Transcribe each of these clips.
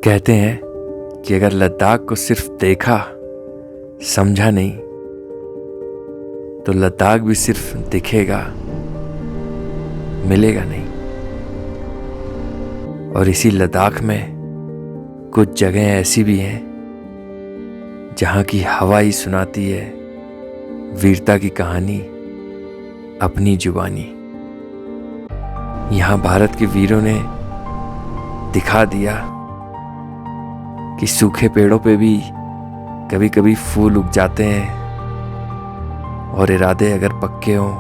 कहते हैं कि अगर लद्दाख को सिर्फ देखा, समझा नहीं, तो लद्दाख भी सिर्फ दिखेगा, मिलेगा नहीं। और इसी लद्दाख में कुछ जगह ऐसी भी हैं जहाँ की हवा ही सुनाती है वीरता की कहानी अपनी जुबानी। यहाँ भारत के वीरों ने दिखा दिया कि सूखे पेड़ों पे भी कभी कभी फूल उग जाते हैं, और इरादे अगर पक्के हों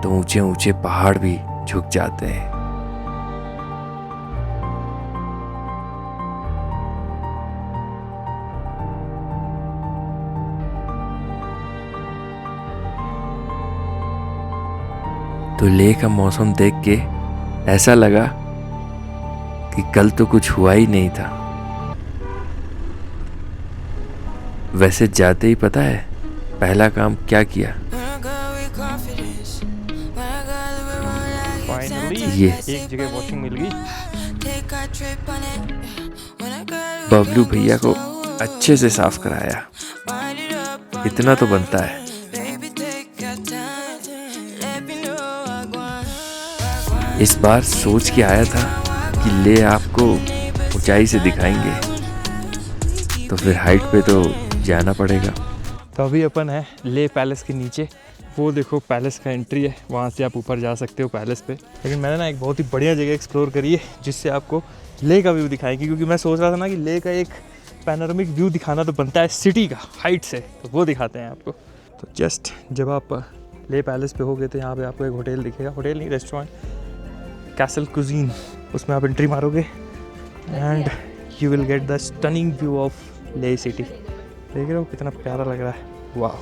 तो ऊंचे ऊंचे पहाड़ भी झुक जाते हैं। तो लेह का मौसम देख के ऐसा लगा कि कल तो कुछ हुआ ही नहीं था। वैसे जाते ही पता है पहला काम क्या किया? फाइनली एक जगह वॉशिंग मिल गई। बबलू भैया को अच्छे से साफ कराया, इतना तो बनता है। इस बार सोच के आया था कि ले आपको ऊंचाई से दिखाएंगे, तो फिर हाइट पे तो जाना पड़ेगा। तो अभी अपन है ले पैलेस के नीचे। वो देखो पैलेस का एंट्री है, वहाँ से आप ऊपर जा सकते हो पैलेस पे। लेकिन मैंने ना एक बहुत ही बढ़िया जगह एक्सप्लोर करी है जिससे आपको ले का व्यू दिखाएंगे, क्योंकि मैं सोच रहा था ना कि ले का एक पैनोरामिक व्यू दिखाना तो बनता है सिटी का हाइट से, तो वो दिखाते हैं आपको। तो जस्ट जब आप ले पैलेस पे हो गए तो यहाँ पे आपको एक होटल दिखेगा, होटल नहीं रेस्टोरेंट, कैसल कुजीन, उसमें आप एंट्री मारोगे and you will get the stunning view of ले सिटी। देख रहे हो कितना प्यारा लग रहा है, वाह।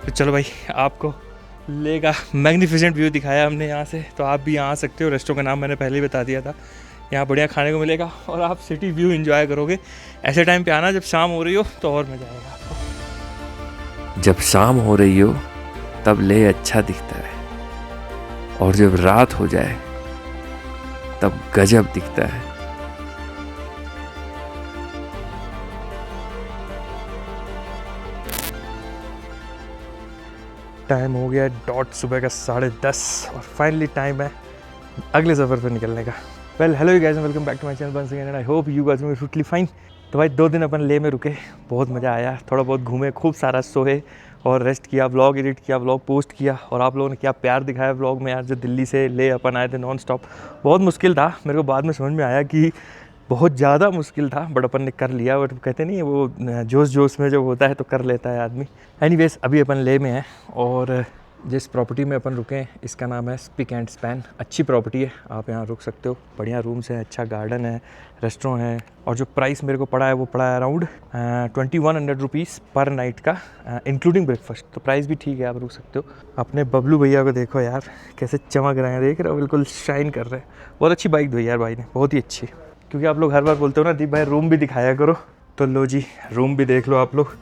तो चलो भाई, आपको ले का मैग्निफिसेंट व्यू दिखाया हमने यहाँ से, तो आप भी यहाँ आ सकते हो। रेस्टोरेंट का नाम मैंने पहले ही बता दिया था। यहाँ बढ़िया खाने को मिलेगा और आप सिटी व्यू एंजॉय करोगे। ऐसे टाइम पे आना जब शाम हो रही हो तो और मज़ा आएगा आपको। जब शाम हो रही हो तब ले अच्छा दिखता है, और जब रात हो जाए तब गजब दिखता है। टाइम हो गया डॉट सुबह का 10:30 और फाइनली टाइम है अगले सफ़र पर निकलने का। Well hello you guys and welcome back to my channel once again and I hope you guys are totally fine. तो भाई 2 दिन अपन ले में रुके, बहुत मज़ा आया, थोड़ा बहुत घूमे, खूब सारा सोए और रेस्ट किया, व्लॉग एडिट किया, व्लॉग पोस्ट किया, और आप लोगों ने क्या प्यार दिखाया व्लॉग में यार। जो दिल्ली से ले अपन आए थे नॉन स्टॉप, बहुत मुश्किल था। मेरे को बाद में समझ में आया कि बहुत ज़्यादा मुश्किल था, बट अपन ने कर लिया। बट कहते नहीं वो जोश जोश में जब होता है तो कर लेता है आदमी। एनीवेज अभी अपन ले में हैं, और जिस प्रॉपर्टी में अपन रुके हैं इसका नाम है स्पिक एंड स्पैन। अच्छी प्रॉपर्टी है, आप यहाँ रुक सकते हो, बढ़िया रूम्स है, अच्छा गार्डन है, रेस्टोरेंट है। और जो प्राइस मेरे को पड़ा है वो पड़ा है अराउंड 2100 रुपीज़ पर नाइट का, इंक्लूडिंग ब्रेकफास्ट। तो प्राइस भी ठीक है, आप रुक सकते हो। अपने बबलू भैया को देखो यार कैसे चमक रहे हैं, देख रहे हो, बिल्कुल शाइन कर रहे हैं। बहुत अच्छी बाइक दी यार भाई ने, बहुत ही अच्छी। क्योंकि आप लोग हर बार बोलते हो ना दीप भाई रूम भी दिखाया करो, तो लो जी रूम भी देख लो आप लोग।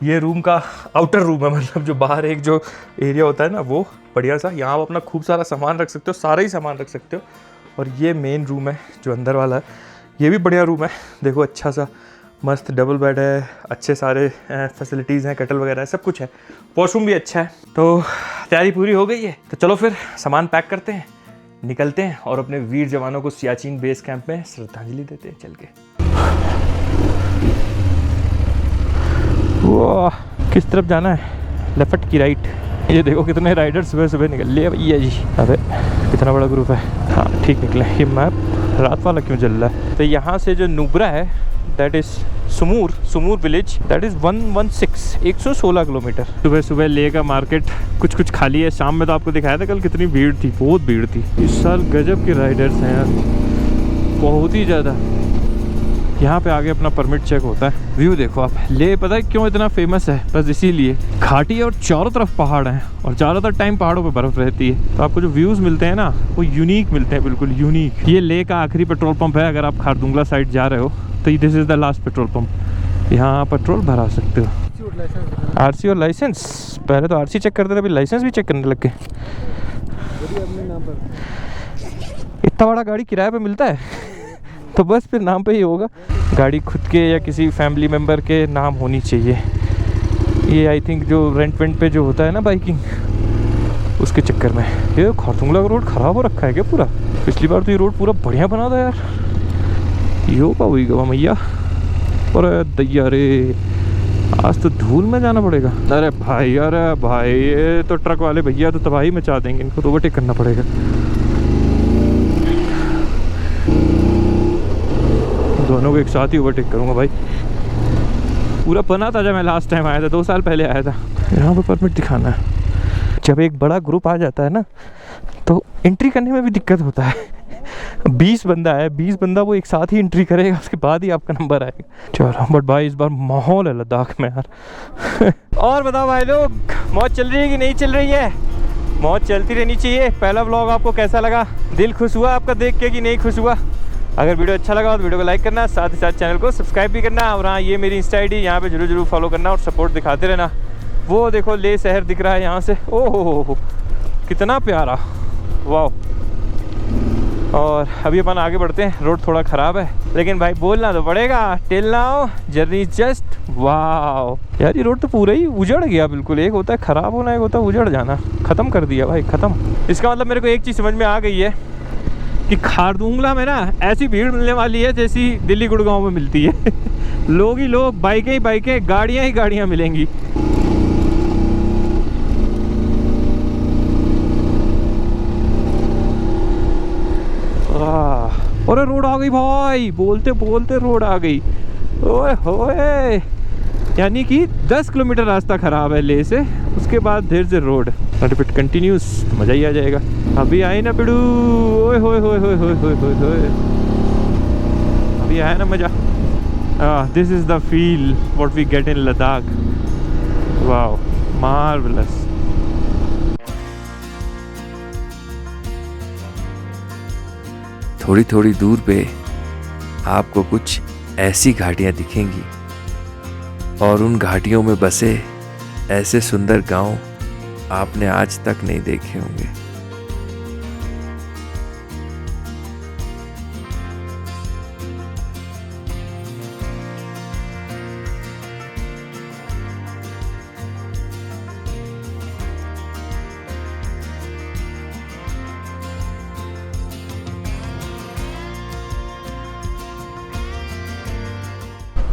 ये रूम का आउटर रूम है, मतलब जो बाहर एक जो एरिया होता है ना वो बढ़िया सा, यहाँ आप अपना खूब सारा सामान रख सकते हो, सारा ही सामान रख सकते हो। और ये मेन रूम है जो अंदर वाला है, ये भी बढ़िया रूम है। देखो अच्छा सा मस्त डबल बेड है, अच्छे सारे फैसिलिटीज़ हैं, केटल वगैरह है, सब कुछ है, वॉशरूम भी अच्छा है। तो तैयारी पूरी हो गई है, तो चलो फिर सामान पैक करते हैं, निकलते हैं और अपने वीर जवानों को सियाचिन बेस कैंप में श्रद्धांजलि देते हैं चल के। वाह, किस तरफ जाना है? लेफ्ट की राइट? ये देखो कितने राइडर सुबह सुबह निकल लिए भैया जी। अरे कितना बड़ा ग्रुप है। हाँ ठीक निकले। ये मैप रात वाला क्यों जल रहा है? तो यहाँ से जो नुब्रा है that is Sumur village, that is 116 kilometre. सुबह सुबह ले का मार्केट कुछ खाली है। शाम में तो आपको दिखाया था कल कितनी भीड़ थी, बहुत भीड़ थी। इस साल गजब के राइडर्स हैं यार, बहुत ही ज़्यादा। यहाँ पे आगे अपना परमिट चेक होता है। व्यू देखो आप, ले पता है क्यों इतना फेमस है? बस इसीलिए, घाटी और चारों तरफ पहाड़ हैं और ज़्यादातर टाइम पहाड़ों पे बर्फ़ रहती है, तो आपको जो व्यूज़ मिलते हैं ना वो यूनिक मिलते हैं, बिल्कुल यूनिक। ये ले का आखिरी पेट्रोल पंप है, अगर आप खारदुंगला साइड जा रहे हो तो this is the last petrol pump. यहाँ पेट्रोल भरा सकते हो। आरसी और लाइसेंस, पहले तो आरसी चेक करते थे, अभी लाइसेंस भी चेक करने लग गए। इतना बड़ा गाड़ी किराए पे मिलता है तो बस फिर नाम पे ही होगा। गाड़ी खुद के या किसी फैमिली मेम्बर के नाम होनी चाहिए। ये आई थिंक जो रेंट पे जो होता है ना बाइकिंग, उसके चक्कर में। ये खारदुंगला का रोड ख़राब हो रखा है क्या पूरा? पिछली बार तो ये रोड पूरा बढ़िया बना था यार। यो का हुई गवा मैया, और दैया रे, आज तो धूल में जाना पड़ेगा। अरे भाई ये तो ट्रक वाले भैया तो तबाही मचा देंगे, इनको तो ओवरटेक करना पड़ेगा। दोनों को एक साथ ही ओवरटेक करूँगा भाई। पूरा बना था जब मैं लास्ट टाइम आया था, 2 साल पहले आया था। यहाँ पर परमिट दिखाना है। जब एक बड़ा ग्रुप आ जाता है ना तो एंट्री करने में भी दिक्कत होता है। 20 बंदा है, 20 बंदा वो एक साथ ही एंट्री करेगा, उसके बाद ही आपका नंबर आएगा। चलो बट भाई इस बार माहौल है लद्दाख में यार। और बताओ भाई लोग, मौज चल रही है कि नहीं चल रही है? मौज चलती रहनी चाहिए। पहला व्लॉग आपको कैसा लगा? दिल खुश हुआ आपका देख के कि नहीं खुश हुआ? अगर वीडियो अच्छा लगा तो वीडियो को लाइक करना, साथ ही साथ चैनल को सब्सक्राइब भी करना। और हाँ, ये मेरी इंस्टा आईडी, यहाँ पे जरूर फॉलो करना और सपोर्ट दिखाते रहना। वो देखो ले शहर दिख रहा है यहाँ से, ओह हो कितना प्यारा, वाह। और अभी अपन आगे बढ़ते हैं। रोड थोड़ा ख़राब है लेकिन भाई बोलना तो पड़ेगा, टिल नाउ जर्नी जस्ट वाह। यार ये रोड तो पूरा ही उजड़ गया बिल्कुल। एक होता है ख़राब होना, एक होता है उजड़ जाना। ख़त्म कर दिया भाई, ख़त्म। इसका मतलब मेरे को एक चीज़ समझ में आ गई है कि खारदुंगला में ना ऐसी भीड़ मिलने वाली है जैसी दिल्ली गुड़गांव में मिलती है। लोग ही लोग, बाइकें ही बाइकें, गाड़ियाँ ही गाड़ियाँ मिलेंगी। अरे रोड आ गई भाई, बोलते बोलते रोड आ गई। ओए होए, यानी कि 10 किलोमीटर रास्ता खराब है ले से, उसके बाद देर से रोड रिपीट कंटिन्यूस, मज़ा ही आ जाएगा। अभी आए ना पिड़ू, ओए होए होए होए होए होए होए होए, अभी आया ना मज़ा। This is the feel what we get in Ladakh. Wow, marvellous. थोड़ी थोड़ी दूर पे आपको कुछ ऐसी घाटियाँ दिखेंगी और उन घाटियों में बसे ऐसे सुंदर गांव आपने आज तक नहीं देखे होंगे।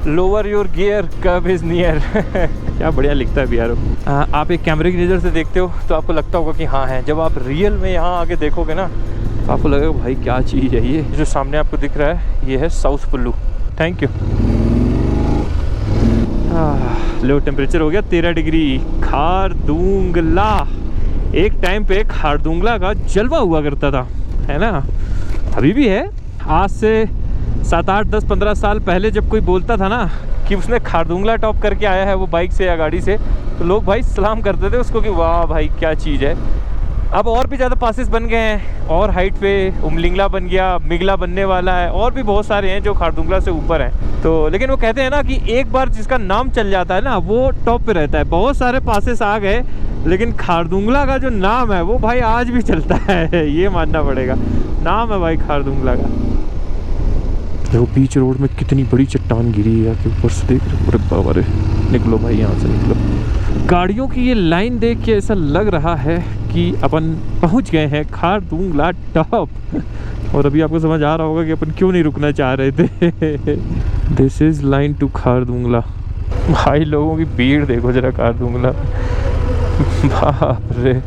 Lower your gear curve is near. क्या बढ़िया लिखता है बिहारो। आप एक कैमरे की नज़र से देखते हो तो आपको लगता होगा कि हाँ है। जब आप रियल में यहाँ आके देखोगे ना तो आपको लगेगा भाई क्या चीज़ है ये। जो सामने आपको दिख रहा है ये है south Kullu. Thank you. Low temperature हो गया 13 डिग्री। खारदुंगला, एक टाइम पे खारदुंगला का जलवा हुआ करता था, है ना? अभी भी है। आज से 7, 8, 10, 15 साल पहले जब कोई बोलता था ना कि उसने खारदुंगला टॉप करके आया है वो बाइक से या गाड़ी से, तो लोग भाई सलाम करते थे उसको कि वाह भाई क्या चीज़ है। अब और भी ज़्यादा पासेस बन गए हैं और हाइट पे उमलिंगला बन गया, मिगला बनने वाला है, और भी बहुत सारे हैं जो खारदुंगला से ऊपर हैं। तो लेकिन वो कहते हैं ना कि एक बार जिसका नाम चल जाता है ना वो टॉप पे रहता है। बहुत सारे पासेस आ गए लेकिन खारदुंगला का जो नाम है वो भाई आज भी चलता है, ये मानना पड़ेगा। नाम है भाई खारदुंगला का। देखो बीच रोड में कितनी बड़ी चट्टान गिरी है कि ऊपर से देख रहे हो। अरे बाबा रे, निकलो भाई यहाँ से निकलो। गाड़ियों की ये लाइन देख के ऐसा लग रहा है कि अपन पहुँच गए हैं खारदुंगला टॉप। और अभी आपको समझ आ रहा होगा कि अपन क्यों नहीं रुकना चाह रहे थे। This is line to Khardung La. भाई लोगों की भीड़ देखो जरा खारदुंगला, बाप रे।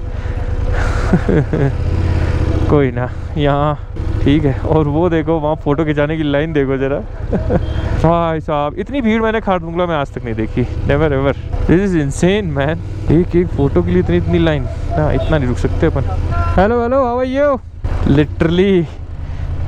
कोई ना, यहाँ ठीक है। और वो देखो वहाँ फ़ोटो खिंचाने की लाइन देखो जरा। भाई साहब इतनी भीड़ मैंने खारदुंगला में आज तक नहीं देखी, never ever. This is insane man. एक फ़ोटो के लिए इतनी लाइन ना, इतना नहीं रुक सकते अपन। Hello hello, how are you? Literally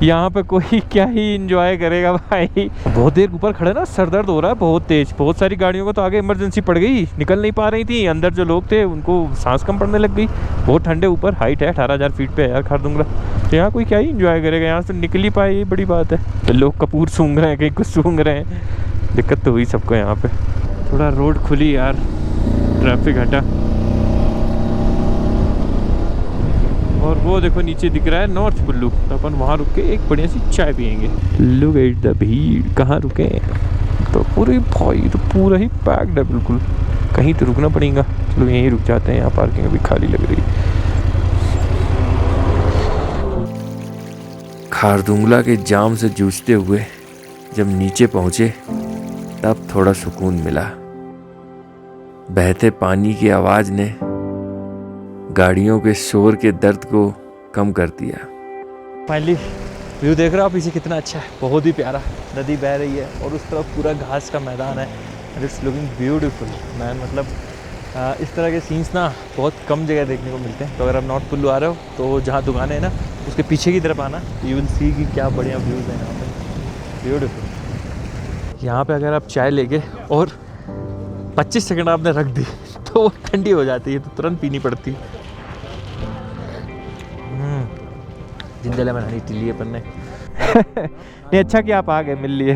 यहाँ पे कोई क्या ही इंजॉय करेगा भाई। बहुत देर ऊपर खड़े ना, सर दर्द हो रहा है बहुत तेज। बहुत सारी गाड़ियों को तो आगे इमरजेंसी पड़ गई, निकल नहीं पा रही थी। अंदर जो लोग थे उनको सांस कम पड़ने लग गई। बहुत ठंडे ऊपर, हाइट है 18,000 फीट पे है यार खारदुंगला। तो यहाँ कोई क्या ही इंजॉय करेगा, यहाँ से निकल ही पाए, ये बड़ी बात है। तो लोग कपूर सूंघ रहे हैं, कहीं कुछ सूंघ रहे हैं, दिक्कत तो हुई सबको यहाँ पे। थोड़ा रोड खुली यार, ट्रैफिक हटा। और वो देखो नीचे दिख रहा है नॉर्थ कुल्लू, तो अपन वहाँ रुक के एक बढ़िया सी चाय पियेंगे। लुक एट द भीड़, कहाँ रुके तो पूरी भाई, तो पूरा ही पैक्ड है बिल्कुल। कहीं तो रुकना पड़ेगा, चलो यहीं रुक जाते हैं। यहाँ पार्किंग अभी खाली लग रही। खारदुंगला के जाम से जूझते हुए जब नीचे पहुंचे तब थोड़ा सुकून मिला। बहते पानी की आवाज ने गाड़ियों के शोर के दर्द को कम कर दिया। फाइनली व्यू देख रहे हो आप पीछे, कितना अच्छा है, बहुत ही प्यारा। नदी बह रही है और उस तरफ पूरा घास का मैदान है। It's looking beautiful man. मतलब इस तरह के सीन्स ना बहुत कम जगह देखने को मिलते हैं। तो अगर आप नॉर्थ कुल्लू आ रहे हो तो जहाँ दुकानें हैं ना, उसके पीछे की तरफ आना, यू विल सी कि क्या बढ़िया व्यूज़ हैं यहाँ पे, ब्यूटीफुल। यहाँ पे अगर आप चाय लेके और 25 सेकंड आपने रख दी तो वो ठंडी हो जाती है, तो तुरंत पीनी पड़ती है। जिंदला में हनी टिल्ली अपन ने नहीं, अच्छा कि आप आ गए, मिल लिए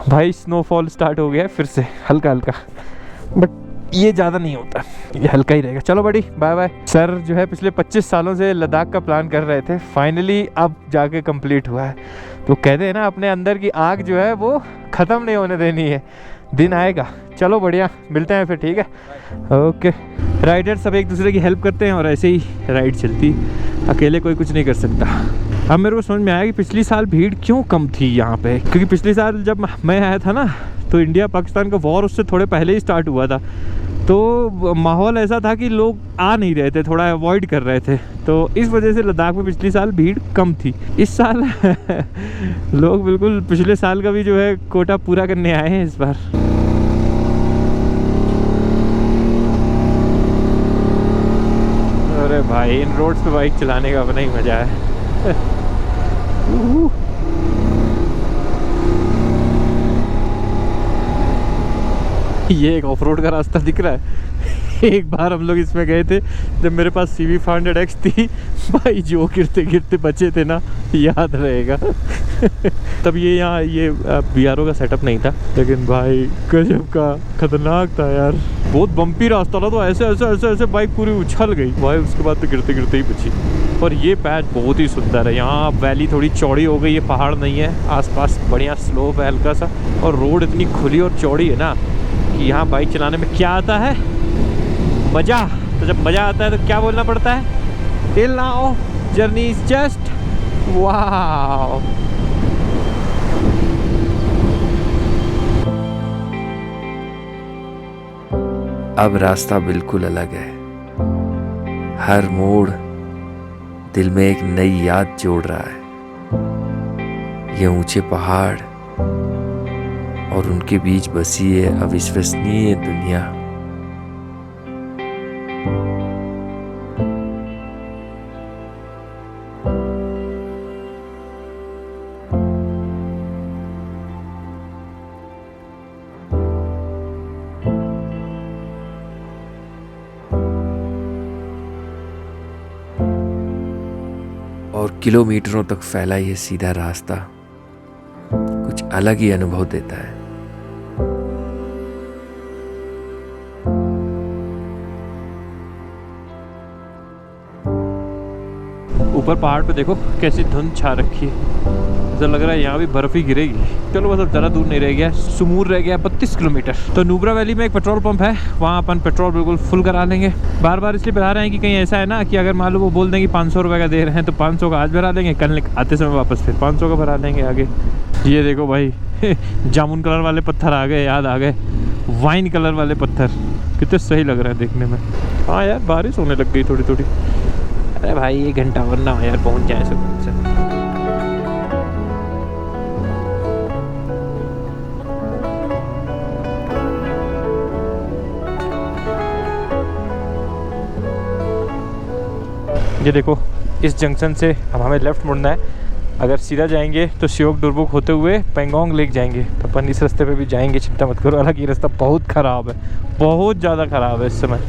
भाई। स्नोफॉल स्टार्ट हो गया है फिर से, हल्का हल्का, बट ये ज़्यादा नहीं होता, ये हल्का ही रहेगा। चलो बड़ी, बाय बाय। सर जो है पिछले 25 सालों से लद्दाख का प्लान कर रहे थे, फाइनली अब जाके कंप्लीट हुआ है। तो कहते हैं ना, अपने अंदर की आग जो है वो ख़त्म नहीं होने देनी है, दिन आएगा। चलो बढ़िया, मिलते हैं फिर, ठीक है, ओके। राइडर सब एक दूसरे की हेल्प करते हैं और ऐसे ही राइड चलती, अकेले कोई कुछ नहीं कर सकता। अब मेरे को समझ में आया कि पिछली साल भीड़ क्यों कम थी यहाँ पे, क्योंकि पिछले साल जब मैं आया था ना, तो इंडिया पाकिस्तान का वॉर उससे थोड़े पहले ही स्टार्ट हुआ था। तो माहौल ऐसा था कि लोग आ नहीं रहे थे, थोड़ा अवॉइड कर रहे थे। तो इस वजह से लद्दाख में पिछली साल भीड़ कम थी। इस साल लोग बिल्कुल पिछले साल का भी जो है कोटा पूरा करने आए हैं इस बार। अरे भाई, इन रोड्स पे बाइक चलाने का अपना ही मजा है। ये एक ऑफ रोड का रास्ता दिख रहा है। एक बार हम लोग इसमें गए थे जब मेरे पास CV 500X थी भाई, जो गिरते गिरते बचे थे ना, याद रहेगा। तब ये यहाँ ये BRO का सेटअप नहीं था, लेकिन भाई गजब का खतरनाक था यार। बहुत बम्पी रास्ता था, तो ऐसे ऐसे ऐसे ऐसे बाइक पूरी उछल गई भाई। उसके बाद तो गिरते गिरते ही बची। और ये पैच बहुत ही सुंदर है, यहाँ वैली थोड़ी चौड़ी हो गई है, पहाड़ नहीं है आसपास, बढ़िया स्लोप है हल्का सा, और रोड इतनी खुली और चौड़ी है ना कि यहाँ बाइक चलाने में क्या आता है, मज़ा। तो जब मज़ा आता है तो क्या बोलना पड़ता है, till now journey is just wow. अब रास्ता बिल्कुल अलग है। हर मोड़ दिल में एक नई याद जोड़ रहा है। ये ऊंचे पहाड़ और उनके बीच बसी है अविश्वसनीय दुनिया। और किलोमीटरों तक फैला ये सीधा रास्ता कुछ अलग ही अनुभव देता है। ऊपर पहाड़ पे देखो कैसी धुंध छा रखी है, ऐसा लग रहा है यहाँ भी बर्फ ही गिरेगी। चलो बस अब ज़्यादा दूर नहीं रह गया, सुमूर रह गया 32 किलोमीटर। तो नुब्रा वैली में एक पेट्रोल पंप है, वहाँ अपन पेट्रोल बिल्कुल फुल करा लेंगे। बार बार इसलिए बढ़ा रहे हैं कि कहीं ऐसा है ना कि अगर मान लो वो बोल दें कि 500 रुपये का दे रहे हैं, तो 500 का आज भरा लेंगे, कल आते समय वापस फिर 500 का भरा लेंगे आगे। ये देखो भाई जामुन कलर वाले पत्थर आ गए, याद आ गए, वाइन कलर वाले पत्थर कितने सही लग रहे हैं देखने में। हाँ यार, बारिश होने लग गई थोड़ी थोड़ी। अरे भाई 1 घंटा वरना यार पहुँच जाए सुकून से। ये देखो, इस जंक्शन से अब हमें लेफ़्ट मुड़ना है अगर सीधा जाएंगे तो सियोक डुरबुक होते हुए पेंगोंग लेक जाएंगे, तो अपन इस रास्ते पे भी जाएंगे, चिंता मत करो। हालांकि ये रास्ता बहुत ख़राब है, बहुत ज़्यादा ख़राब है इस समय।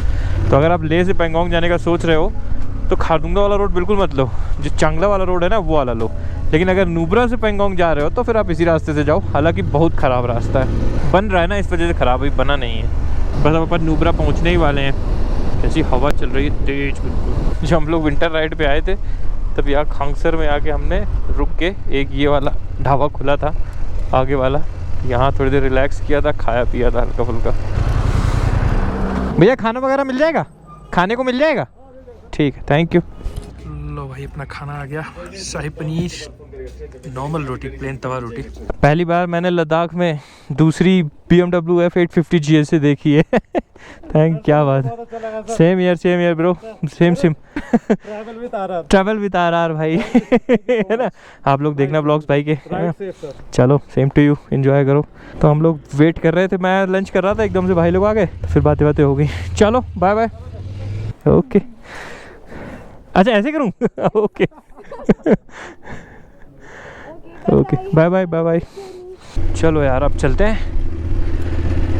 तो अगर आप ले से पेंगोंग जाने का सोच रहे हो तो खारदुंगा वाला रोड बिल्कुल मत लो, जो चांगला वाला रोड है ना वो वाला लो। लेकिन अगर नुब्रा से पेंगोंग जा रहे हो तो फिर आप इसी रास्ते से जाओ। हालांकि बहुत ख़राब रास्ता है, बन रहा है ना, इस वजह से ख़राब, अभी बना नहीं है। बस अब अपन नुब्रा पहुँचने ही वाले हैं। कैसी हवा चल रही है, तेज बिल्कुल। जब हम लोग विंटर राइड पे आए थे तब यहाँ खांगसर में आके हमने रुक के, एक ये वाला ढाबा खुला था आगे वाला, यहाँ थोड़ी देर रिलैक्स किया था, खाया पिया था हल्का फुल्का। भैया खाना वगैरह मिल जाएगा, खाने को मिल जाएगा? ठीक है, थैंक यू। लो भाई अपना खाना आ गया, शाही पनीर, नॉर्मल रोटी, प्लेन तवा रोटी। पहली बार मैंने लद्दाख में दूसरी BMW F850 GSA देखी है। थैंक, क्या बात है। Same year bro, same travel with RR भाई। है ना, आप लोग देखना ब्लॉग्स भाई के। चलो सेम टू यू, एंजॉय करो। तो हम लोग वेट कर रहे थे, मैं लंच कर रहा था, एकदम से भाई लोग आ गए, फिर बातें हो गई। चलो बाय बाय। ओके, अच्छा ऐसे करूँ? Okay okay, bye bye bye bye. चलो यार अब चलते हैं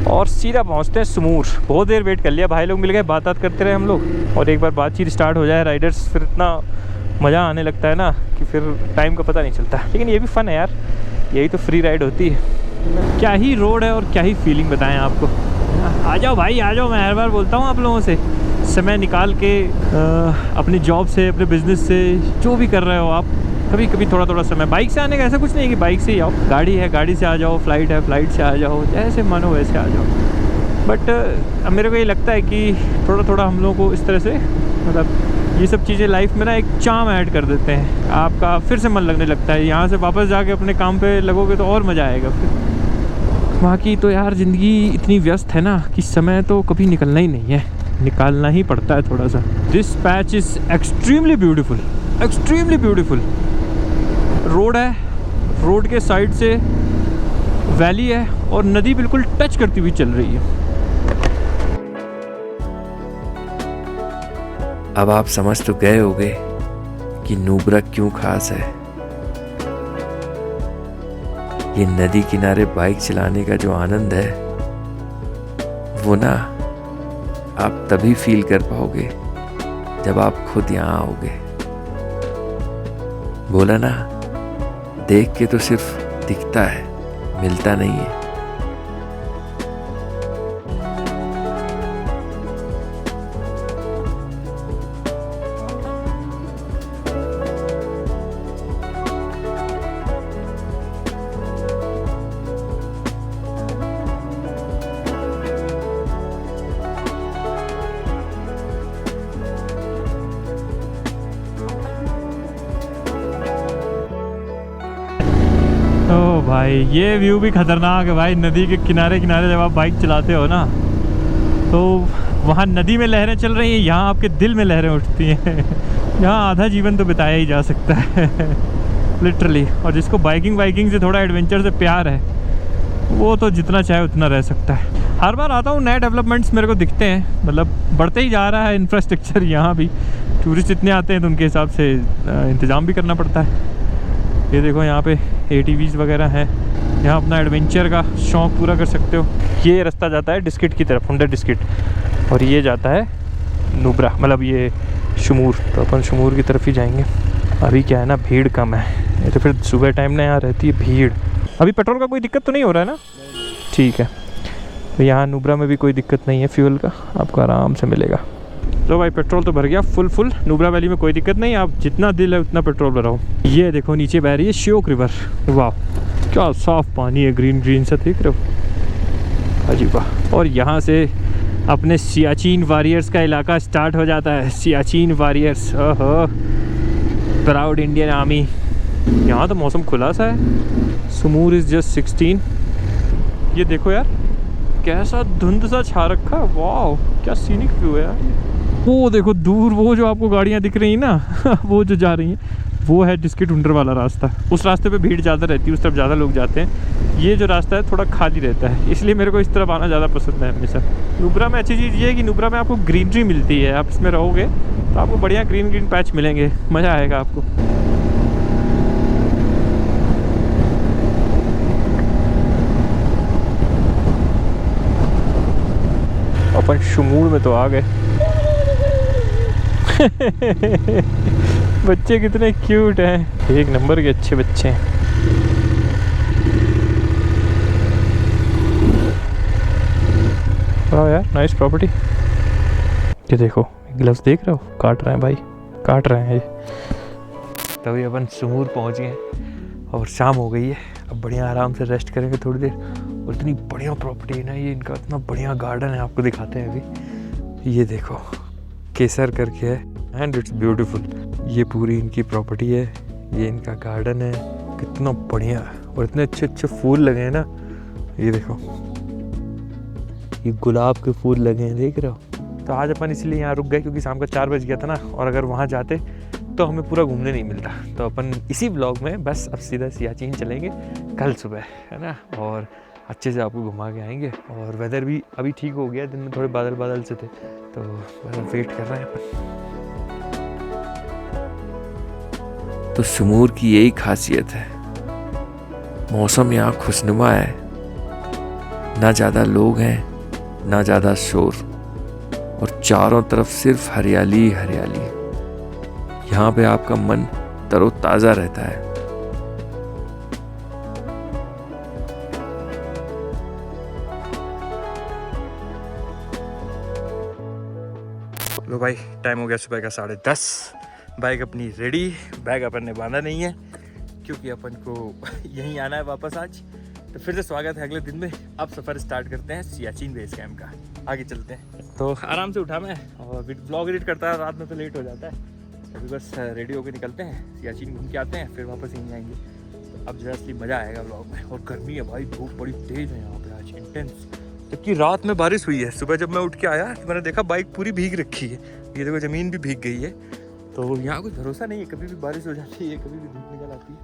और सीधा पहुंचते हैं सुमूर। बहुत देर वेट कर लिया, भाई लोग मिल गए, बात करते रहे हम लोग, और एक बार बातचीत स्टार्ट हो जाए राइडर्स, फिर इतना मज़ा आने लगता है ना कि फिर टाइम का पता नहीं चलता। लेकिन ये भी फ़न है यार, यही तो फ्री राइड होती है। क्या ही रोड है और क्या ही फीलिंग बताएं आपको। आ जाओ भाई आ जाओ, मैं हर बार बोलता हूँ आप लोगों से, समय निकाल के अपनी जॉब से, अपने बिजनेस से, जो भी कर रहे हो आप, कभी कभी थोड़ा थोड़ा समय। बाइक से आने का ऐसा कुछ नहीं है कि बाइक से ही आओ, गाड़ी है गाड़ी से आ जाओ, फ्लाइट है फ्लाइट से आ जाओ, जैसे मन हो वैसे आ जाओ। बट मेरे को ये लगता है कि थोड़ा थोड़ा हम लोगों को इस तरह से, मतलब ये सब चीज़ें लाइफ में ना एक चार्म ऐड कर देते हैं, आपका फिर से मन लगने लगता है। यहाँ से वापस जाके अपने काम पे लगोगे तो और मज़ा आएगा फिर। बाकी तो यार ज़िंदगी इतनी व्यस्त है ना कि समय तो कभी निकलना ही नहीं है, निकालना ही पड़ता है थोड़ा सा। This patch is extremely beautiful, extremely beautiful. Road है, रोड के साइड से वैली है और नदी बिल्कुल टच करती हुई चल रही है। अब आप समझ तो गए होंगे कि नुब्रा क्यों खास है। ये नदी किनारे बाइक चलाने का जो आनंद है वो ना आप तभी फील कर पाओगे जब आप खुद यहाँ आओगे। बोला ना, देख के तो सिर्फ दिखता है, मिलता नहीं है। ओ भाई ये व्यू भी खतरनाक है भाई। नदी के किनारे किनारे जब आप बाइक चलाते हो ना, तो वहाँ नदी में लहरें चल रही हैं, यहाँ आपके दिल में लहरें उठती हैं। यहाँ आधा जीवन तो बिताया ही जा सकता है लिटरली। और जिसको बाइकिंग से थोड़ा एडवेंचर से प्यार है, वो तो जितना चाहे उतना रह सकता है। हर बार आता हूँ, नए डेवलपमेंट्स मेरे को दिखते हैं, मतलब बढ़ते ही जा रहा है इंफ्रास्ट्रक्चर। यहाँ भी टूरिस्ट इतने आते हैं तो उनके हिसाब से इंतज़ाम भी करना पड़ता है। ये देखो यहाँ पे ATVs वगैरह हैं, यहाँ अपना एडवेंचर का शौक़ पूरा कर सकते हो। ये रास्ता जाता है डिस्किट की तरफ, हुंडा डिस्किट, और ये जाता है नुब्रा, मतलब ये शुमूर। तो अपन शुमूर की तरफ ही जाएंगे। अभी क्या है ना, भीड़ कम है, ये तो फिर सुबह टाइम ना यहाँ रहती है भीड़। अभी पेट्रोल का कोई दिक्कत तो नहीं हो रहा है ना? ठीक है, तो यहाँ नुब्रा में भी कोई दिक्कत नहीं है, फ्यूल का आपको आराम से मिलेगा। तो भाई पेट्रोल तो भर गया फुल। नुब्रा वैली में कोई दिक्कत नहीं, आप जितना दिल है उतना पेट्रोल भराओ। ये देखो नीचे बह रही है श्योक रिवर, वाह क्या साफ पानी है, ग्रीन सा, देख रहे हो, अजीब वाह। और यहाँ से अपने सियाचिन वॉरियर्स का इलाका स्टार्ट हो जाता है। सियाचिन वॉरियर्स, ओहो, प्राउड इंडियन आर्मी। यहाँ तो मौसम खुला सा है। सुमूर इज़ जस्ट 16। ये देखो यार कैसा धुंध सा छा रखा है, वाह क्या सीनिक व्यू है यार। वो देखो दूर वो जो आपको गाड़ियाँ दिख रही हैं ना वो जो जा रही हैं, वो है डिस्किट हुंडर वाला रास्ता। उस रास्ते पे भीड़ ज़्यादा रहती है, उस तरफ ज़्यादा लोग जाते हैं। ये जो रास्ता है थोड़ा खाली रहता है, इसलिए मेरे को इस तरफ आना ज़्यादा पसंद है हमेशा। नुब्रा में अच्छी चीज़ ये है कि नुब्रा में आपको ग्रीनरी मिलती है। आप इसमें रहोगे तो आपको बढ़िया ग्रीन पैच मिलेंगे, मज़ा आएगा आपको। अपन शुमूर में तो आ गए। बच्चे कितने क्यूट हैं, एक नंबर के अच्छे बच्चे हैं। वाह यार, नाइस प्रॉपर्टी। ये देखो ग्लव्स देख रहे हो, काट रहे हैं भाई, काट रहे हैं ये। तभी अपन सुमूर पहुंच गए और शाम हो गई है। अब बढ़िया आराम से रेस्ट करेंगे थोड़ी देर। और इतनी बढ़िया प्रॉपर्टी है ना ये, इनका इतना बढ़िया गार्डन है, आपको दिखाते हैं अभी। ये देखो केसर करके है एंड इट्स ब्यूटीफुल। ये पूरी इनकी प्रॉपर्टी है, ये इनका गार्डन है, कितना बढ़िया। और इतने अच्छे अच्छे फूल लगे हैं ना, ये देखो ये गुलाब के फूल लगे हैं, देख रहे हो। तो आज अपन इसलिए यहाँ रुक गए क्योंकि शाम का 4 बज गया था ना, और अगर वहाँ जाते तो हमें पूरा घूमने नहीं मिलता। तो अपन इसी ब्लॉग में बस अब सीधा सियाचिन चलेंगे कल सुबह, है ना, और अच्छे से आपको घुमा के आएंगे। और वेदर भी अभी ठीक हो गया, दिन में थोड़े बादल बादल से थे, तो वेट कर रहे हैं अपन। तो सुमूर की यही खासियत है, मौसम यहाँ खुशनुमा है, ना ज़्यादा लोग हैं ना ज़्यादा शोर, और चारों तरफ सिर्फ हरियाली ही हरियाली। यहाँ पे आपका मन तरोताज़ा रहता है। लो भाई, टाइम हो गया सुबह का 10:30। बाइक अपनी रेडी, बैग अपन ने बांधा नहीं है क्योंकि अपन को यहीं आना है वापस आज। तो फिर से स्वागत है अगले दिन में। अब सफ़र स्टार्ट करते हैं सियाचिन बेस कैंप का, आगे चलते हैं। तो आराम से उठा मैं, और ब्लॉग एडिट करता है रात में तो लेट हो जाता है। अभी बस रेडी होकर निकलते हैं, सियाचिन घूम के आते हैं, फिर वापस यहीं आएंगे। तो अब जो है असली मज़ा आएगा ब्लॉग में। और गर्मी है भाई, धूप बड़ी तेज़ है यहाँ पे आज, इंटेंस। जबकि रात में बारिश हुई है, सुबह जब मैं उठ के आया तो मैंने देखा बाइक पूरी भीग रखी है। ये देखो ज़मीन भी भीग गई है। तो यहाँ कुछ भरोसा नहीं है, कभी भी बारिश हो जाती है, कभी भी धूप निकल आती है।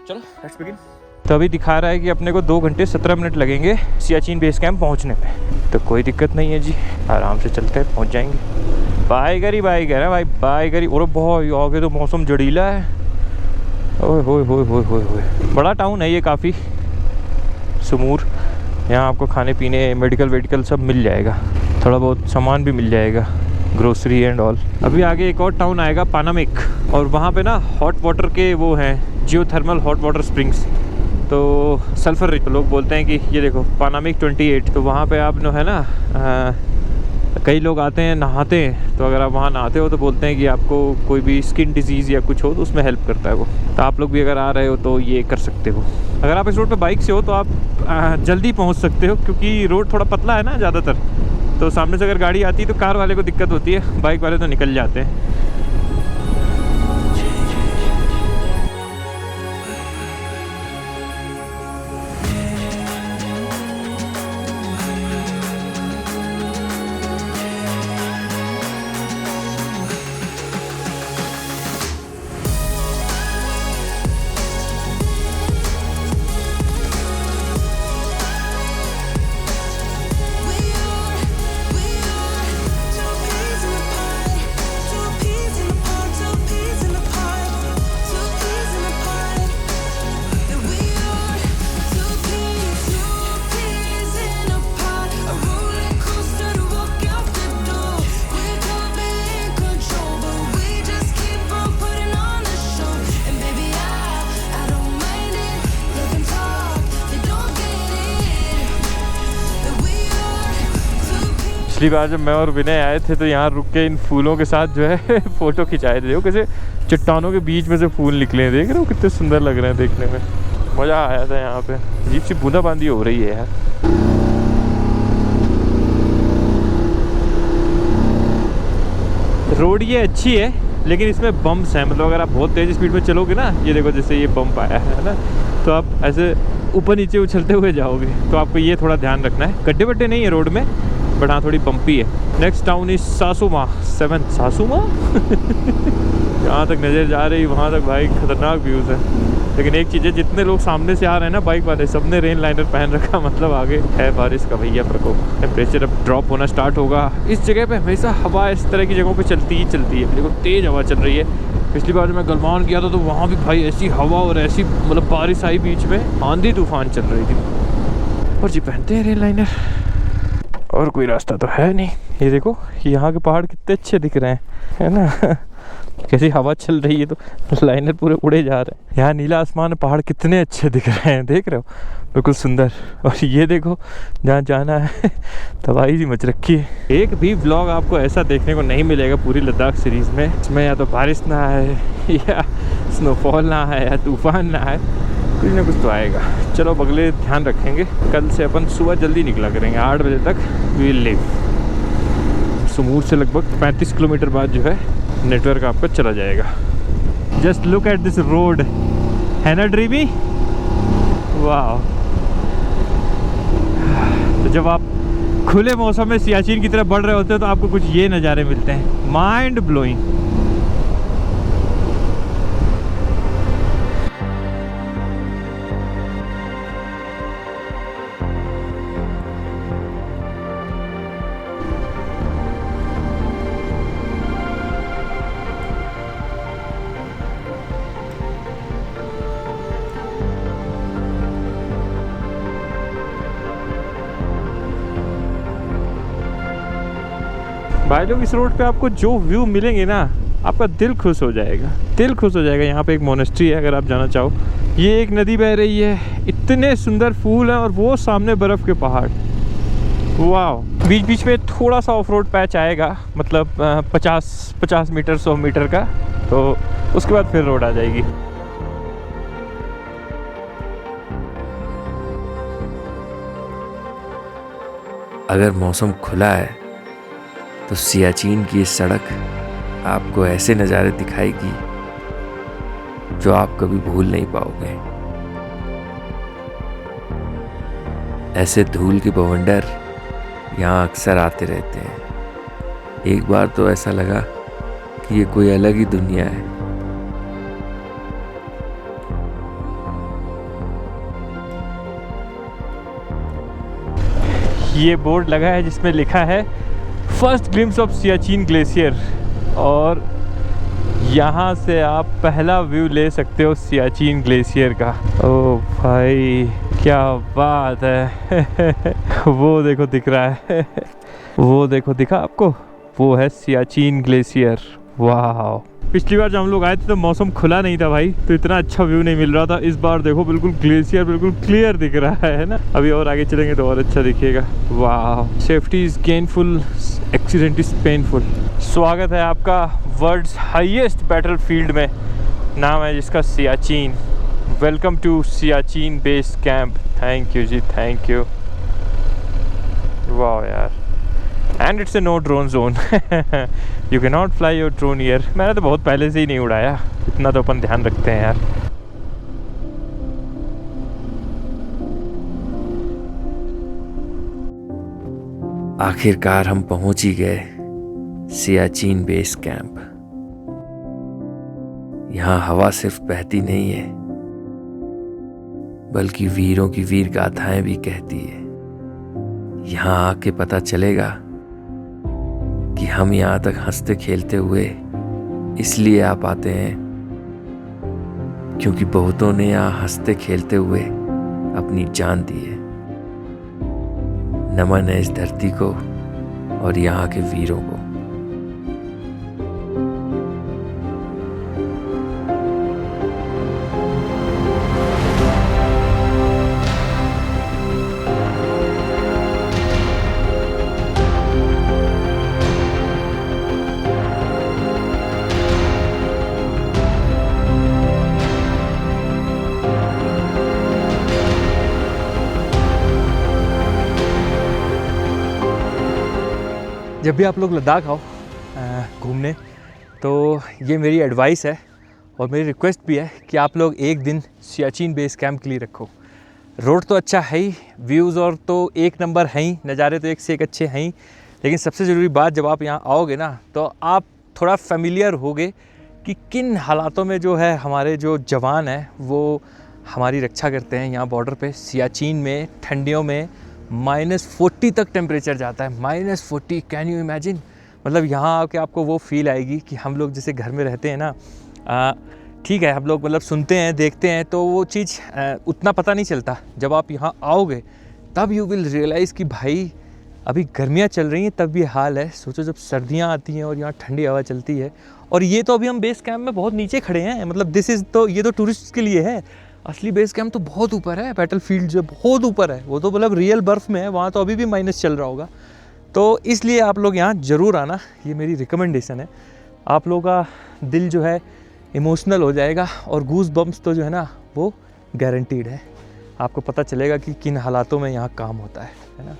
चलो लेट्स बिगिन। तो अभी दिखा रहा है कि अपने को 2 घंटे 17 मिनट लगेंगे सियाचिन बेस कैंप पहुँचने में। तो कोई दिक्कत नहीं है जी, आराम से चलते हैं, पहुँच जाएंगे। बाइक है ना भाई, बाइक और बहुत आगे तो मौसम जड़ीला है। ओए होए होए होए होए होए, बड़ा टाउन है ये काफ़ी, सुमूर। यहाँ आपको खाने पीने, मेडिकल सब मिल जाएगा, थोड़ा बहुत सामान भी मिल जाएगा, ग्रोसरी एंड ऑल। अभी आगे एक और टाउन आएगा पानामिक, और वहाँ पे ना हॉट वाटर के वो हैं, जियोथर्मल हॉट वाटर स्प्रिंग्स। तो सल्फर रिच लोग बोलते हैं कि ये देखो पानामिक 28। तो वहाँ पे आप जो है ना कई लोग आते हैं नहाते हैं। तो अगर आप वहाँ नहाते हो तो बोलते हैं कि आपको कोई भी स्किन डिजीज़ या कुछ हो तो उसमें हेल्प करता है वो। तो आप लोग भी अगर आ रहे हो तो ये कर सकते हो। अगर आप इस रोड पे बाइक से हो तो आप जल्दी पहुँच सकते हो, क्योंकि रोड थोड़ा पतला है ना ज़्यादातर। तो सामने से अगर गाड़ी आती है तो कार वाले को दिक्कत होती है, बाइक वाले तो निकल जाते हैं। पिछली बार जब मैं और विनय आए थे तो यहाँ रुक के इन फूलों के साथ जो है फ़ोटो खिंचाए थे। देखो कैसे चट्टानों के बीच में से फूल निकले हैं, देख रहे हो कितने सुंदर लग रहे हैं देखने में। मज़ा आया था यहाँ पे, अजीब सी बूंदाबांदी हो रही है यार। रोड ये अच्छी है लेकिन इसमें बम्प्स हैं, मतलब अगर आप बहुत तेज़ स्पीड में चलोगे ना, ये देखो जैसे ये बम्प आया है ना, तो आप ऐसे ऊपर नीचे उछलते हुए जाओगे। तो आपको ये थोड़ा ध्यान रखना है। गड्ढे वड्ढे नहीं है रोड में, बट हाँ थोड़ी बम्पी है। Next town is सासुमा 7। सासुमा जहाँ तक नज़र जा रही वहाँ तक भाई खतरनाक व्यूज़ है। लेकिन एक चीज़ है, जितने लोग सामने से आ रहे हैं ना बाइक वाले, सबने रेन लाइनर पहन रखा, मतलब आगे है बारिश का भैया प्रकोप। टेम्परेचर अब ड्रॉप होना स्टार्ट होगा। इस जगह पे हमेशा हवा इस तरह की जगहों पे चलती ही चलती है। देखो तेज़ हवा चल रही है। पिछली बार जब मैं गलवान गया था तो वहाँ भी भाई ऐसी हवा और ऐसी मतलब बारिश आई, बीच में आंधी तूफान चल रही थी। और जी पहनते हैं रेन लाइनर। और कोई रास्ता तो है नहीं। ये देखो यहाँ के पहाड़ कितने अच्छे दिख रहे हैं, है ना। कैसी हवा चल रही है तो लाइनर पूरे उड़े जा रहे हैं। यहाँ नीला आसमान, पहाड़ कितने अच्छे दिख रहे हैं, देख रहे हो, बिल्कुल सुंदर। और ये देखो जहाँ जाना है तबाही सी मच रखी है। एक भी व्लॉग आपको ऐसा देखने को नहीं मिलेगा पूरी लद्दाख सीरीज़ में, इसमें या तो बारिश ना आए या स्नोफॉल ना आए या तूफान ना आए, कुछ ना कुछ तो आएगा। चलो अब अगले ध्यान रखेंगे। कल से अपन सुबह जल्दी निकला करेंगे, 8 बजे तक वी विल लीव। सुमूर से लगभग 35 किलोमीटर बाद जो है नेटवर्क आपका चला जाएगा। Just look at this road, है ना ड्रीमी, वाह। तो जब आप खुले मौसम में सियाचिन की तरफ बढ़ रहे होते हो तो आपको कुछ ये नज़ारे मिलते हैं, माइंड ब्लोइंग। भाई लोग, इस रोड पे आपको जो व्यू मिलेंगे ना, आपका दिल खुश हो जाएगा, दिल खुश हो जाएगा। यहाँ पे एक मोनेस्ट्री है, अगर आप जाना चाहो। ये एक नदी बह रही है, इतने सुंदर फूल हैं, और वो सामने बर्फ़ के पहाड़, वाह। बीच बीच में थोड़ा सा ऑफ रोड पैच आएगा, मतलब 50 मीटर 100 मीटर का, तो उसके बाद फिर रोड आ जाएगी। अगर मौसम खुला है तो सियाचिन की ये सड़क आपको ऐसे नज़ारे दिखाएगी जो आप कभी भूल नहीं पाओगे। ऐसे धूल के बवंडर यहाँ अक्सर आते रहते हैं। एक बार तो ऐसा लगा कि ये कोई अलग ही दुनिया है। ये बोर्ड लगा है जिसमें लिखा है first glimpse of Siachen glacier, और यहाँ से आप पहला व्यू ले सकते हो सियाचिन ग्लेशियर का। ओ भाई क्या बात है। वो देखो दिख रहा है, वो देखो दिखा आपको, वो है सियाचिन ग्लेशियर, वाह। पिछली बार जब हम लोग आए थे तो मौसम खुला नहीं था भाई, तो इतना अच्छा व्यू नहीं मिल रहा था। इस बार देखो बिल्कुल ग्लेशियर बिल्कुल क्लियर दिख रहा है ना। अभी और आगे चलेंगे तो और अच्छा दिखेगा, वाह। Safety is gainful, accident is painful. स्वागत है आपका वर्ल्ड्स हाईएस्ट बैटलफील्ड में, नाम है जिसका Siachen. Welcome to Siachen base camp. Thank you जी, थैंक यू, वाह यार। And it's a no drone zone, you can not fly your drone here. मैंने तो बहुत पहले से ही नहीं उड़ाया, इतना तो अपन ध्यान रखते हैं यार। आखिरकार हम पहुंच ही गए सियाचिन बेस कैंप। यहाँ हवा सिर्फ बहती नहीं है, बल्कि वीरों की वीर गाथाएं भी कहती है। यहाँ आके पता चलेगा कि हम यहाँ तक हंसते खेलते हुए इसलिए आ पाते हैं क्योंकि बहुतों ने यहाँ हंसते खेलते हुए अपनी जान दी है। नमन है इस धरती को और यहाँ के वीरों को। जब भी आप लोग लद्दाख आओ घूमने, तो ये मेरी एडवाइस है और मेरी रिक्वेस्ट भी है कि आप लोग एक दिन सियाचिन बेस कैंप के लिए रखो। रोड तो अच्छा है ही, व्यूज़ और तो एक नंबर हैं ही, नज़ारे तो एक से एक अच्छे हैं ही, लेकिन सबसे ज़रूरी बात, जब आप यहाँ आओगे ना तो आप थोड़ा फेमिलियर होगे कि किन हालातों में जो है हमारे जो जवान हैं वो हमारी रक्षा करते हैं। यहाँ बॉर्डर पे सियाचिन में ठंडियों में -40 तक टेम्परेचर जाता है, -40, कैन यू इमेजिन। मतलब यहाँ आके आपको वो फील आएगी कि हम लोग जैसे घर में रहते हैं ना, ठीक है हम लोग मतलब सुनते हैं देखते हैं तो वो चीज़ उतना पता नहीं चलता। जब आप यहाँ आओगे तब यू विल रियलाइज़ कि भाई अभी गर्मियाँ चल रही हैं तब ये हाल है, सोचो जब सर्दियाँ आती हैं और यहाँ ठंडी हवा चलती है। और ये तो अभी हम बेस कैंप में बहुत नीचे खड़े हैं, मतलब दिस इज़ तो ये तो टूरिस्ट के लिए है, असली बेस कैंप तो बहुत ऊपर है, बैटल फील्ड जो बहुत ऊपर है वो तो मतलब रियल बर्फ़ में है, वहाँ तो अभी भी माइनस चल रहा होगा। तो इसलिए आप लोग यहाँ ज़रूर आना, ये मेरी रिकमेंडेशन है। आप लोगों का दिल जो है इमोशनल हो जाएगा और गूज बम्प्स तो जो है ना वो गारंटीड है। आपको पता चलेगा कि किन हालातों में यहाँ काम होता है ना।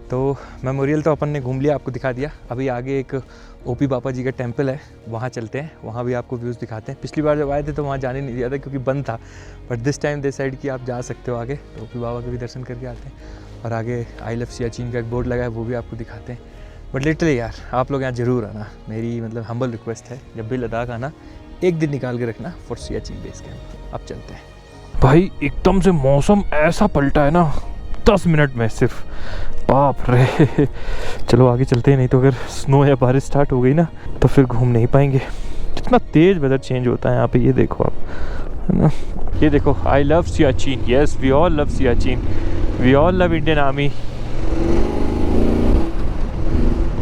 तो मेमोरियल तो अपन ने घूम लिया, आपको दिखा दिया। अभी आगे एक ओपी बाबा जी का टेम्पल है, वहाँ चलते हैं, वहाँ भी आपको व्यूज़ दिखाते हैं। पिछली बार जब आए थे तो वहाँ जाने नहीं दिया था क्योंकि बंद था, बट दिस टाइम डिसाइड कि आप जा सकते हो आगे, तो ओपी बाबा के भी दर्शन करके आते हैं। और आगे आई लव सियाचिन का एक बोर्ड लगा है, वो भी आपको दिखाते हैं। बट लिटरली यार आप लोग यहाँ ज़रूर आना, मेरी मतलब हम्बल रिक्वेस्ट है। जब भी लद्दाख आना एक दिन निकाल के रखना फॉर सियाचिन बेस कैंप। अब चलते हैं भाई, एकदम से मौसम ऐसा पलटा है ना 10 मिनट में सिर्फ, बाप रे। चलो आगे चलते हैं, नहीं तो अगर स्नो या बारिश स्टार्ट हो गई ना तो फिर घूम नहीं पाएंगे। कितना तेज़ वेदर चेंज होता है यहाँ पे, ये देखो आप, है ना। ये देखो, I love Siachen, yes we all love Siachen, we all love Indian army.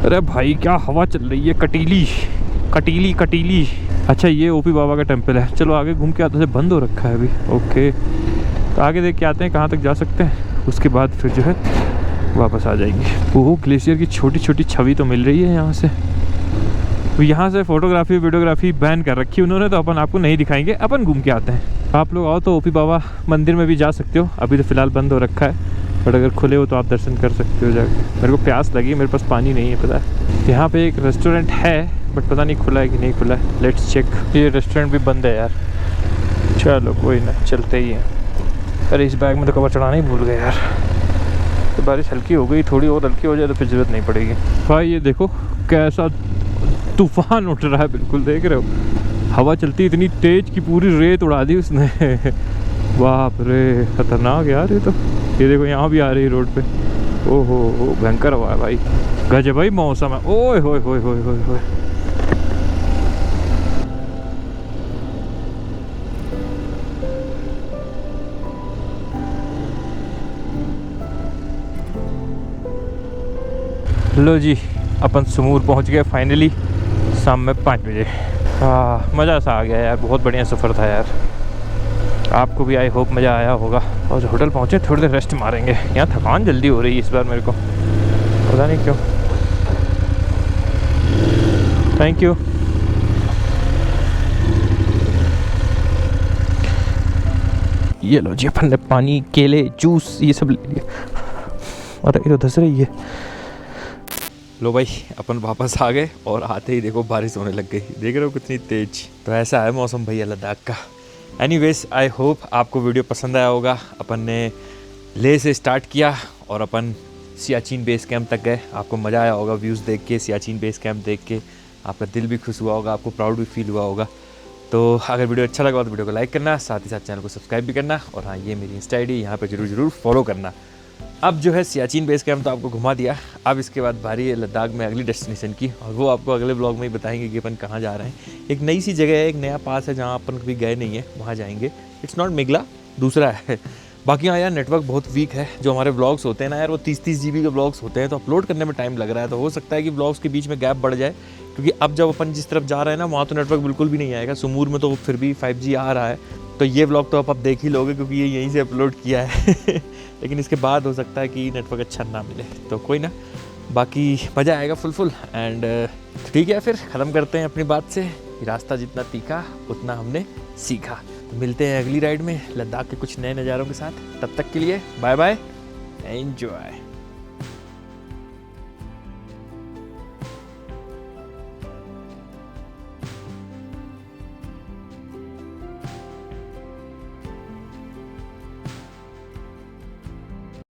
अरे भाई क्या हवा चल रही है, कटीली कटीली कटीली। अच्छा ये ओपी बाबा का टेम्पल है, चलो आगे घूम के आते हैं। बंद हो रखा है अभी, ओके। तो आगे देख के आते हैं कहाँ तक जा सकते हैं, उसके बाद फिर जो है वापस आ जाएंगे। ओह, ग्लेशियर की छोटी छोटी छवि तो मिल रही है यहाँ से। तो यहाँ से फ़ोटोग्राफी वीडियोग्राफी बैन कर रखी है उन्होंने, तो अपन आपको नहीं दिखाएंगे, अपन घूम के आते हैं। आप लोग आओ तो ओपी बाबा मंदिर में भी जा सकते हो, अभी तो फ़िलहाल बंद हो रखा है, बट अगर खुले हो तो आप दर्शन कर सकते हो जाके। मेरे को प्यास लगी, मेरे पास पानी नहीं है, पता है। यहाँ पे एक रेस्टोरेंट है बट पता नहीं खुला है कि नहीं खुला है, लेट्स चेक। ये रेस्टोरेंट भी बंद है यार, चलो कोई ना, चलते ही हैं। अरे इस बैग में तो कवर चढ़ाना ही भूल गए यार। तो बारिश हल्की हो गई, थोड़ी और हल्की हो जाए तो फिर ज़रूरत नहीं पड़ेगी। भाई ये देखो कैसा तूफान उठ रहा है, बिल्कुल देख रहे हो, हवा चलती इतनी तेज कि पूरी रेत उड़ा दी उसने। बाप रे, खतरनाक यार ये तो। ये देखो यहाँ भी आ रही है रोड पे, ओहो भयंकर हवा है भाई, गजब भाई मौसम है। ओए होए होए होए होए होए। लो जी, अपन सुमूर पहुंच गए फाइनली, शाम में 5 बजे। हाँ मज़ा सा आ गया यार, बहुत बढ़िया सफ़र था यार। आपको भी आई होप मज़ा आया होगा। और होटल पहुंचे, थोड़ी देर रेस्ट मारेंगे, यहाँ थकान जल्दी हो रही है इस बार मेरे को, पता नहीं क्यों। Thank you. ये लो जी, अपन ने पानी, केले, जूस ये सब ले लिया। अरे ये तो धस रही है। लो भाई अपन वापस आ गए और आते ही देखो बारिश होने लग गई, देख रहे हो कितनी तेज। तो ऐसा है मौसम भैया लद्दाख का। एनीवेज आई होप आपको वीडियो पसंद आया होगा। अपन ने लेह से स्टार्ट किया और अपन सियाचिन बेस कैंप तक गए। आपको मज़ा आया होगा व्यूज़ देख के, सियाचिन बेस कैंप देख के आपका दिल भी खुश हुआ होगा, आपको प्राउड भी फील हुआ होगा। तो अगर वीडियो अच्छा लगा तो वीडियो को लाइक करना, साथ ही साथ चैनल को सब्सक्राइब भी करना। और हाँ, ये मेरी इंस्टा ID, यहाँ पर जरूर फॉलो करना। अब जो है सियाचिन बेस कैंप तो आपको घुमा दिया, अब इसके बाद बारी है लद्दाख में अगली डेस्टिनेशन की, और वो आपको अगले ब्लॉग में ही बताएंगे कि अपन कहाँ जा रहे हैं। एक नई सी जगह है, एक नया पास है जहाँ अपन कभी गए नहीं है, वहाँ जाएंगे। इट्स नॉट मेघला, दूसरा है। बाकी हाँ यार नेटवर्क बहुत वीक है, जो हमारे ब्लॉग्स होते हैं ना यार वो 30-30 GB के ब्लॉग्स होते हैं, तो अपलोड करने में टाइम लग रहा है। तो हो सकता है कि ब्लॉग्स के बीच में गैप बढ़ जाए, क्योंकि अब जब अपन जिस तरफ जा रहे हैं ना वहाँ तो नेटवर्क बिल्कुल भी नहीं आएगा। सुमूर में तो फिर भी 5G आ रहा है, तो ये ब्लॉग तो आप देख ही लोगे क्योंकि ये यहीं से अपलोड किया है। लेकिन इसके बाद हो सकता है कि नेटवर्क अच्छा ना मिले, तो कोई ना, बाकी मज़ा आएगा फुल। एंड ठीक है, फिर ख़त्म करते हैं अपनी बात से। रास्ता जितना तीखा उतना हमने सीखा। तो मिलते हैं अगली राइड में लद्दाख के कुछ नए नज़ारों के साथ। तब तक के लिए बाय बाय, एंजॉय।